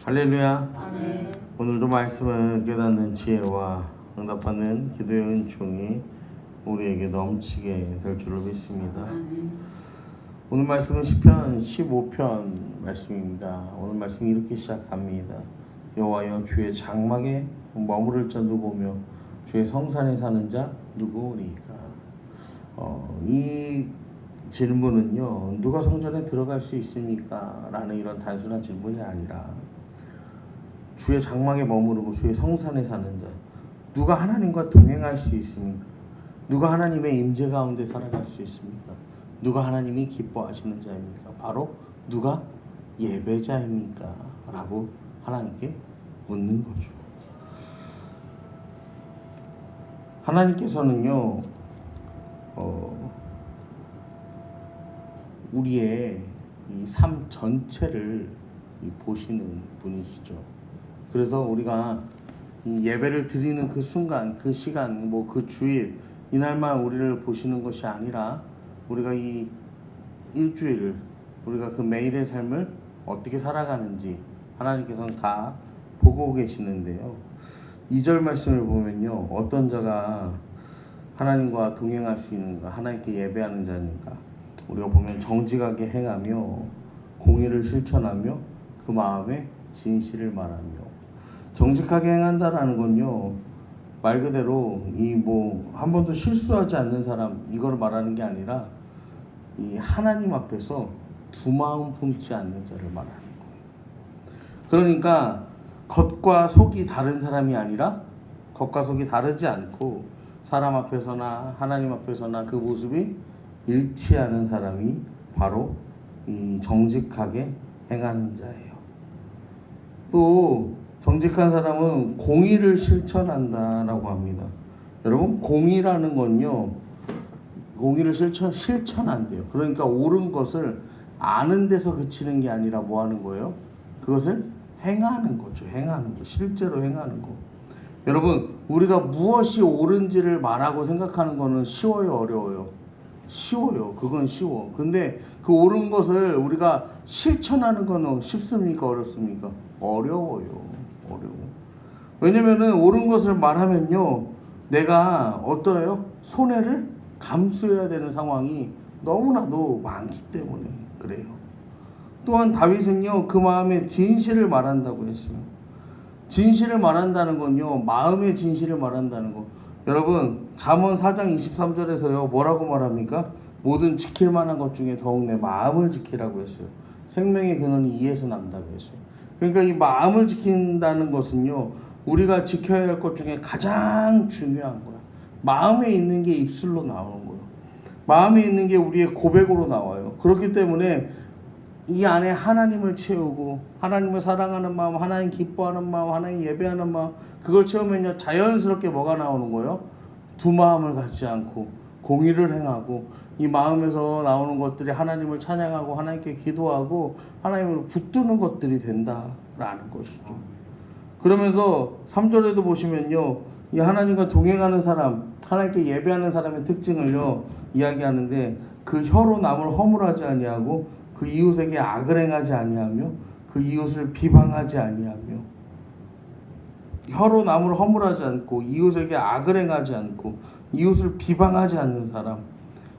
할렐루야. 아멘. 오늘도 말씀을 깨닫는 지혜와 응답하는 기도의 은총이 우리에게 넘치게 될 줄로 믿습니다. 아멘. 오늘 말씀은 시편 15편 말씀입니다. 오늘 말씀이 이렇게 시작합니다. 여호와여 주의 장막에 머무를 자 누구며 주의 성산에 사는 자 누구오리까. 이 질문은요, 누가 성전에 들어갈 수 있습니까? 라는 이런 단순한 질문이 아니라 주의 장막에 머무르고 주의 성산에 사는 자, 누가 하나님과 동행할 수 있습니까? 누가 하나님의 임재 가운데 살아갈 수 있습니까? 누가 하나님이 기뻐하시는 자입니까? 바로 누가 예배자입니까? 라고 하나님께 묻는 거죠. 하나님께서는요, 우리의 이 삶 전체를 보시는 분이시죠. 그래서 우리가 이 예배를 드리는 그 순간, 그 시간, 그 주일, 이날만 우리를 보시는 것이 아니라 우리가 이 일주일을, 우리가 그 매일의 삶을 어떻게 살아가는지 하나님께서는 다 보고 계시는데요. 2절 말씀을 보면요, 어떤 자가 하나님과 동행할 수 있는가, 하나님께 예배하는 자니까 우리가 보면 정직하게 행하며 공의를 실천하며 그 마음에 진실을 말하며. 정직하게 행한다라는 건요, 말 그대로 한 번도 실수하지 않는 사람, 이걸 말하는 게 아니라 이 하나님 앞에서 두 마음 품지 않는 자를 말하는 거예요. 그러니까 겉과 속이 다른 사람이 아니라 겉과 속이 다르지 않고 사람 앞에서나 하나님 앞에서나 그 모습이 일치하는 사람이 바로 이 정직하게 행하는 자예요. 또 정직한 사람은 공의를 실천한다라고 합니다. 여러분, 공의라는 건요, 공의를 실천한대요. 그러니까 옳은 것을 아는 데서 그치는 게 아니라 뭐 하는 거예요? 그것을 행하는 거죠. 행하는 거, 실제로 행하는 거. 여러분, 우리가 무엇이 옳은지를 말하고 생각하는 거는 쉬워요, 어려워요? 쉬워요. 그건 쉬워. 근데 그 옳은 것을 우리가 실천하는 거는 쉽습니까, 어렵습니까? 어려워요. 왜냐면은 옳은 것을 말하면요, 내가 어떠해요? 손해를 감수해야 되는 상황이 너무나도 많기 때문에 그래요. 또한 다윗은요, 그 마음에 진실을 말한다고 했어요. 진실을 말한다는 건요, 마음의 진실을 말한다는 거. 여러분, 잠언 4장 23절에서요 뭐라고 말합니까? 모든 지킬 만한 것 중에 더욱 내 마음을 지키라고 했어요. 생명의 근원이 이에서 난다고 했어요. 그러니까 이 마음을 지킨다는 것은요, 우리가 지켜야 할 것 중에 가장 중요한 거야. 마음에 있는 게 입술로 나오는 거예요. 마음에 있는 게 우리의 고백으로 나와요. 그렇기 때문에 이 안에 하나님을 채우고 하나님을 사랑하는 마음, 하나님 기뻐하는 마음, 하나님 예배하는 마음, 그걸 채우면요, 자연스럽게 뭐가 나오는 거예요? 두 마음을 갖지 않고 공의를 행하고 이 마음에서 나오는 것들이 하나님을 찬양하고 하나님께 기도하고 하나님을 붙드는 것들이 된다라는 것이죠. 그러면서 3절에도 보시면요, 이 하나님과 동행하는 사람, 하나님께 예배하는 사람의 특징을요 이야기하는데, 그 혀로 남을 허물하지 아니하고 그 이웃에게 악을 행하지 아니하며 그 이웃을 비방하지 아니하며. 혀로 남을 허물하지 않고 이웃에게 악을 행하지 않고 이웃을 비방하지 않는 사람,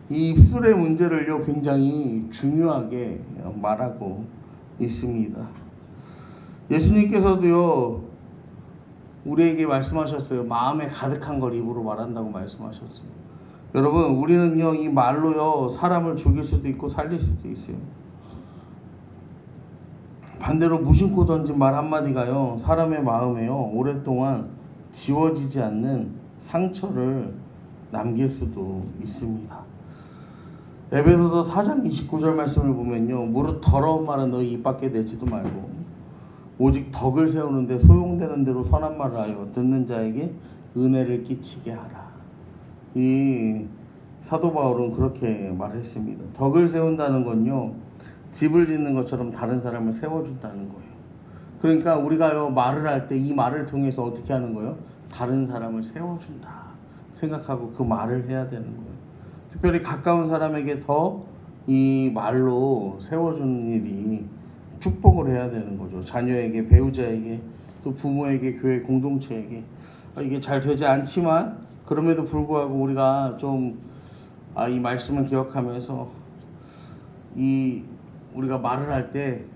이 입술의 문제를요 굉장히 중요하게 말하고 있습니다. 예수님께서도요 우리에게 말씀하셨어요. 마음에 가득한 걸 입으로 말한다고 말씀하셨어요. 여러분, 우리는요 이 말로요 사람을 죽일 수도 있고 살릴 수도 있어요. 반대로 무심코 던진 말 한마디가요 사람의 마음에요 오랫동안 지워지지 않는 상처를 남길 수도 있습니다. 에베소서 4장 29절 말씀을 보면요, 무릇 더러운 말은 너희 입 밖에 내지도 말고 오직 덕을 세우는데 소용되는 대로 선한 말을 하여 듣는 자에게 은혜를 끼치게 하라. 이 사도 바울은 그렇게 말했습니다. 덕을 세운다는 건요, 집을 짓는 것처럼 다른 사람을 세워준다는 거예요. 그러니까 우리가요 말을 할 때 이 말을 통해서 어떻게 하는 거예요? 다른 사람을 세워준다 생각하고 그 말을 해야 되는 거예요. 특별히 가까운 사람에게 더 이 말로 세워주는 일이 축복을 해야 되는 거죠. 자녀에게, 배우자에게, 또 부모에게, 교회 공동체에게. 이게 잘 되지 않지만 그럼에도 불구하고 우리가 좀 이 말씀을 기억하면서 우리가 말을 할 때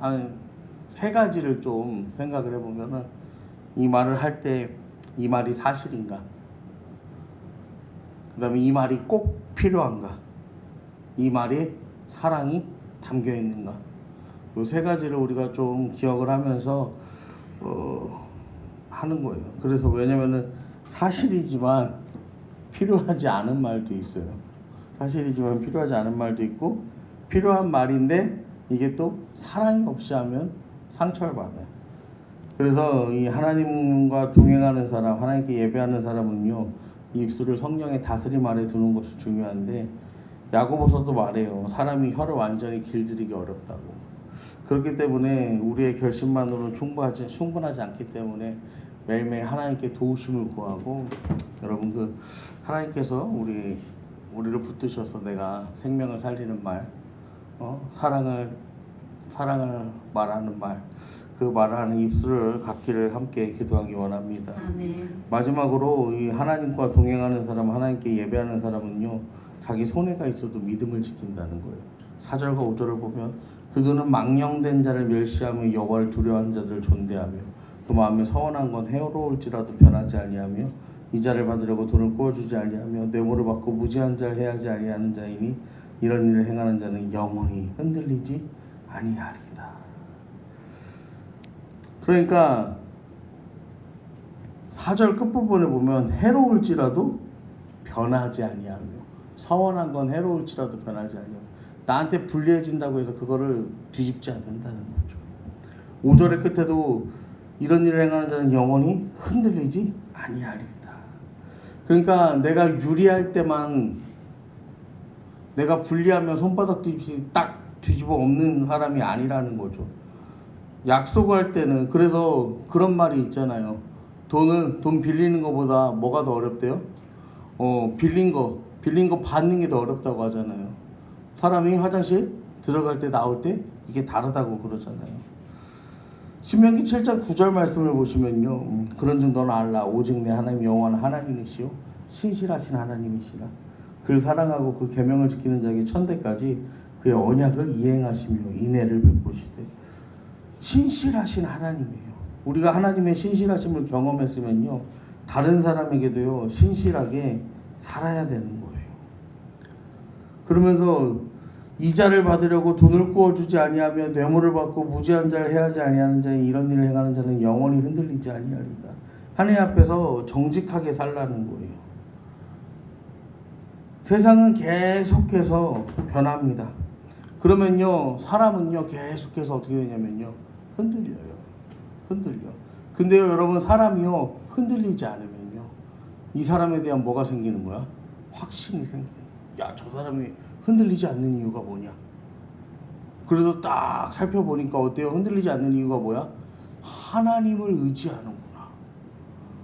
한 세 가지를 좀 생각을 해보면은, 이 말을 할 때 이 말이 사실인가, 그 다음에 이 말이 꼭 필요한가, 이 말에 사랑이 담겨 있는가, 이 세 가지를 우리가 좀 기억을 하면서 하는 거예요. 그래서 왜냐면은 사실이지만 필요하지 않은 말도 있어요. 사실이지만 필요하지 않은 말도 있고, 필요한 말인데 이게 또 사랑이 없이 하면 상처를 받아요. 그래서 이 하나님과 동행하는 사람, 하나님께 예배하는 사람은요, 이 입술을 성령의 다스림 아래 두는 것이 중요한데, 야고보서도 말해요. 사람이 혀를 완전히 길들이기 어렵다고. 그렇기 때문에 우리의 결심만으로는 충분하지 않기 때문에 매일매일 하나님께 도우심을 구하고, 여러분 하나님께서 우리를 붙드셔서 내가 생명을 살리는 말, 사랑을 말하는 말, 그 말을 하는 입술을 갖기를 함께 기도하기 원합니다. 아멘. 마지막으로 이 하나님과 동행하는 사람, 하나님께 예배하는 사람은요, 자기 손해가 있어도 믿음을 지킨다는 거예요. 4절과 5절을 보면, 그들은 망령된 자를 멸시하며 여호와를 두려워하는 자들을 존대하며 그 마음에 서원한 건 해로울지라도 변하지 아니하며 이자를 받으려고 돈을 구워주지 아니하며 뇌물을 받고 무지한 자를 해하지 아니하는 자이니 이런 일을 행하는 자는 영원히 흔들리지 아니하리이다. 그러니까 4절 끝부분에 보면 해로울지라도 변하지 아니하며, 서원한 건 해로울지라도 변하지 아니하며, 나한테 불리해진다고 해서 그거를 뒤집지 않는다는 거죠. 5절의 끝에도 이런 일을 행하는 자는 영원히 흔들리지 아니하리이다. 그러니까 내가 유리할 때만, 내가 불리하면 손바닥 뒤집이 딱 뒤집어 엎는 사람이 아니라는 거죠. 약속할 때는, 그래서 그런 말이 있잖아요. 돈 빌리는 것보다 뭐가 더 어렵대요? 빌린 거 받는 게 더 어렵다고 하잖아요. 사람이 화장실 들어갈 때 나올 때 이게 다르다고 그러잖아요. 신명기 7장 9절 말씀을 보시면요, 그런즉 너는 알라 오직 내 하나님 여호와는 하나님이시요 신실하신 하나님이시라. 그를 사랑하고 그 계명을 지키는 자에게 천대까지 그의 언약을 이행하시며 인애를 베푸시되. 신실하신 하나님이에요. 우리가 하나님의 신실하심을 경험했으면요, 다른 사람에게도요 신실하게 살아야 되는 거예요. 그러면서 이자를 받으려고 돈을 구워주지 아니하며 뇌물을 받고 무지한 자를 해하지 아니하는 자인 이런 일을 행하는 자는 영원히 흔들리지 아니하리이다. 하나님 앞에서 정직하게 살라는 거예요. 세상은 계속해서 변합니다. 그러면요, 사람은요 계속해서 어떻게 되냐면요, 흔들려요. 근데요 여러분, 사람이요 흔들리지 않으면요, 이 사람에 대한 뭐가 생기는 거야? 확신이 생겨요. 야, 저 사람이 흔들리지 않는 이유가 뭐냐? 그래서 딱 살펴보니까 어때요? 흔들리지 않는 이유가 뭐야? 하나님을 의지하는구나.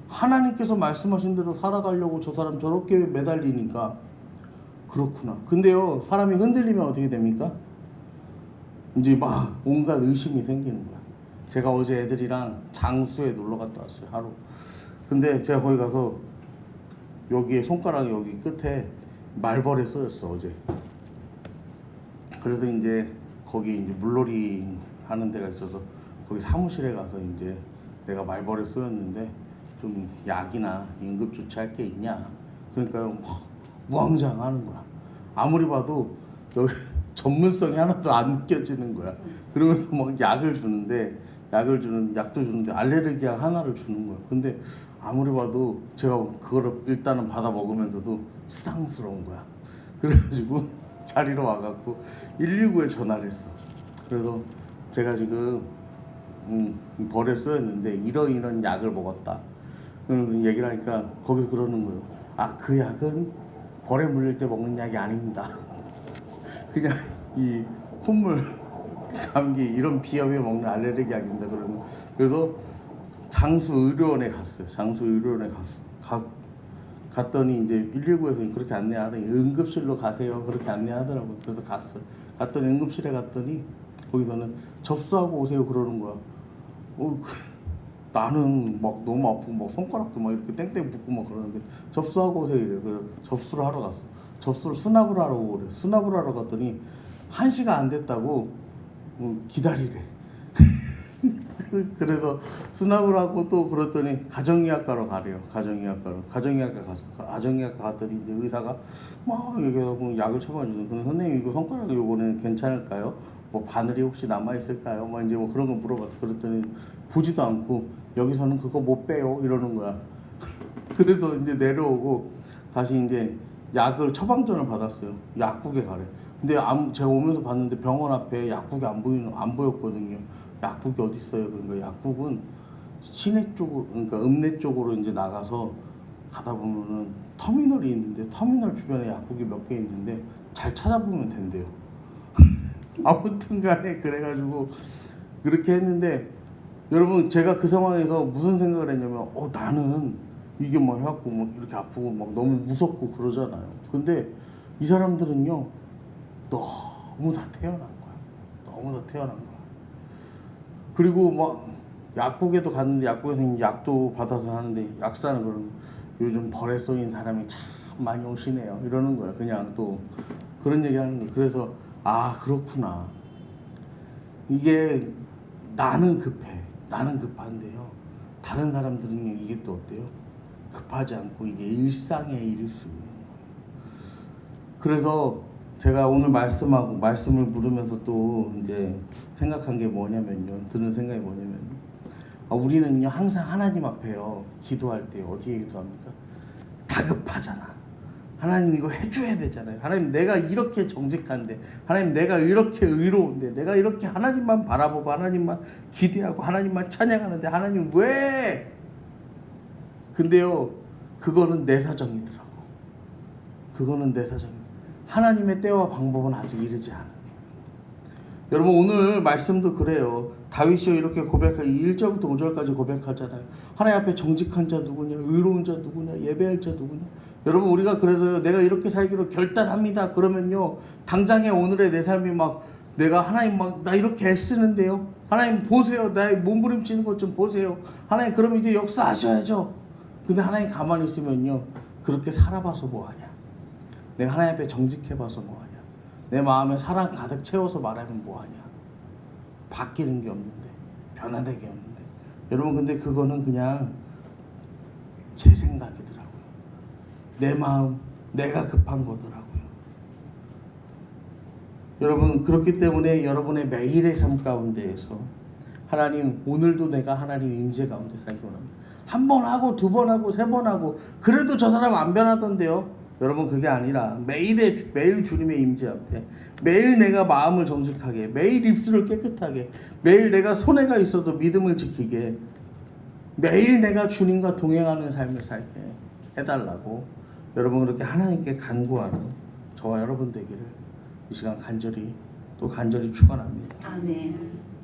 하나님께서 말씀하신 대로 살아가려고 저 사람 저렇게 매달리니까 그렇구나. 근데요, 사람이 흔들리면 어떻게 됩니까? 이제 막 온갖 의심이 생기는 거야. 제가 어제 애들이랑 장수에 놀러 갔다 왔어요, 하루. 근데 제가 거기 가서 여기에 손가락 여기 끝에 말벌에 쏘였어, 어제. 그래서 이제 거기 이제 물놀이 하는 데가 있어서 거기 사무실에 가서 이제 내가 말벌에 쏘였는데 좀 약이나 응급조치할 게 있냐. 그러니까 막 우왕좌왕하는 거야. 아무리 봐도 여기 전문성이 하나도 안 느껴지는 거야. 그러면서 막 약도 주는데 알레르기약 하나를 주는 거야. 근데 아무리 봐도 제가 그거를 일단은 받아 먹으면서도 수상스러운 거야. 그래가지고 자리로 와갖고 119에 전화를 했어. 그래서 제가 지금 벌에 쏘였는데 이런 약을 먹었다. 그러면서 얘기를 하니까 거기서 그러는 거예요. 아, 그 약은 벌에 물릴 때 먹는 약이 아닙니다. 그냥 이 콧물, 감기 이런 비염에 먹는 알레르기 약입니다. 그러면 그래서 장수 의료원에 갔어요. 갔더니 이제 119에서 그렇게 안내하더니 응급실로 가세요. 그렇게 안내하더라고요. 그래서 갔어요. 갔더니 응급실에 갔더니 거기서는 접수하고 오세요 그러는 거야. 나는 막 너무 아프고 막 손가락도 막 이렇게 땡땡 붓고 막 그러는데 접수하고 오세요 이래. 그래서 접수를 하러 갔어. 접수를 수납을 하러 오래. 수납을 하러 갔더니 1시간 안 됐다고 기다리래. 그래서 수납을 하고 또 그랬더니 가정의학과로 가래요. 가정의학과 갔더니 이제 의사가 막 얘기하고 약을 처방해주는. 근데 선생님 이거 손가락 요거는 괜찮을까요? 뭐 바늘이 혹시 남아 있을까요? 뭐 이제 뭐 그런 거 물어봤어. 그랬더니 보지도 않고 여기서는 그거 못 빼요 이러는 거야. 그래서 이제 내려오고 다시 이제 약을 처방전을 받았어요. 약국에 가래. 근데 제가 오면서 봤는데 병원 앞에 약국이 안 보였거든요. 약국이 어디 있어요? 그러니까 약국은 시내 쪽으로, 그러니까 읍내 쪽으로 이제 나가서 가다 보면은 터미널이 있는데 터미널 주변에 약국이 몇 개 있는데 잘 찾아보면 된대요. 아무튼간에 그래가지고 그렇게 했는데 여러분 제가 그 상황에서 무슨 생각을 했냐면 나는 이게 막 해갖고 막 이렇게 아프고 막 너무 무섭고 그러잖아요. 근데 이 사람들은요 너무 다 태어난 거야. 너무 다 태어난 거야. 그리고 막 약국에도 갔는데 약국에서 약도 받아서 하는데 약사는 그러는 요즘 벌에 쏘인 사람이 참 많이 오시네요 이러는 거야. 그냥 또 그런 얘기 하는 거야. 그래서 그렇구나. 이게 나는 급한데요 다른 사람들은 이게 또 어때요? 급하지 않고 이게 일상의 일일 수 있는 거예요. 그래서 제가 오늘 말씀을 물으면서 또 이제 생각한 게 뭐냐면요. 드는 생각이 뭐냐면 우리는요 항상 하나님 앞에요 기도할 때 어디에 기도합니까? 다급하잖아. 하나님 이거 해줘야 되잖아요. 하나님 내가 이렇게 정직한데, 하나님 내가 이렇게 의로운데, 내가 이렇게 하나님만 바라보고 하나님만 기대하고 하나님만 찬양하는데 하나님 왜? 근데요 그거는 내 사정이더라고. 그거는 내 사정. 하나님의 때와 방법은 아직 이르지 않아요. 여러분 오늘 말씀도 그래요. 다윗이 이렇게 1절부터 5절까지 고백하잖아요. 하나님 앞에 정직한 자 누구냐, 의로운 자 누구냐, 예배할 자 누구냐. 여러분 우리가 그래서 내가 이렇게 살기로 결단합니다 그러면요 당장에 오늘의 내 삶이 막 내가 하나님 막 나 이렇게 애쓰는데요 하나님 보세요 나의 몸부림치는 것 좀 보세요 하나님 그럼 이제 역사하셔야죠. 근데 하나님 가만히 있으면요 그렇게 살아봐서 뭐하냐. 내가 하나님 앞에 정직해봐서 뭐하냐. 내 마음에 사랑 가득 채워서 말하면 뭐하냐. 바뀌는 게 없는데, 변화되게 없는데. 여러분 근데 그거는 그냥 제 생각이더라고요. 내 마음, 내가 급한 거더라고요. 여러분 그렇기 때문에 여러분의 매일의 삶 가운데에서 하나님 오늘도 내가 하나님 임재 가운데 살기 원합니다. 한 번 하고 두 번 하고 세 번 하고 그래도 저 사람 안 변하던데요. 여러분 그게 아니라 매일 주님의 임재 앞에 매일 내가 마음을 정직하게 매일 입술을 깨끗하게 매일 내가 손해가 있어도 믿음을 지키게 매일 내가 주님과 동행하는 삶을 살게 해달라고 여러분 그렇게 하나님께 간구하는 저와 여러분 되기를 이 시간 간절히 축원합니다. 아멘.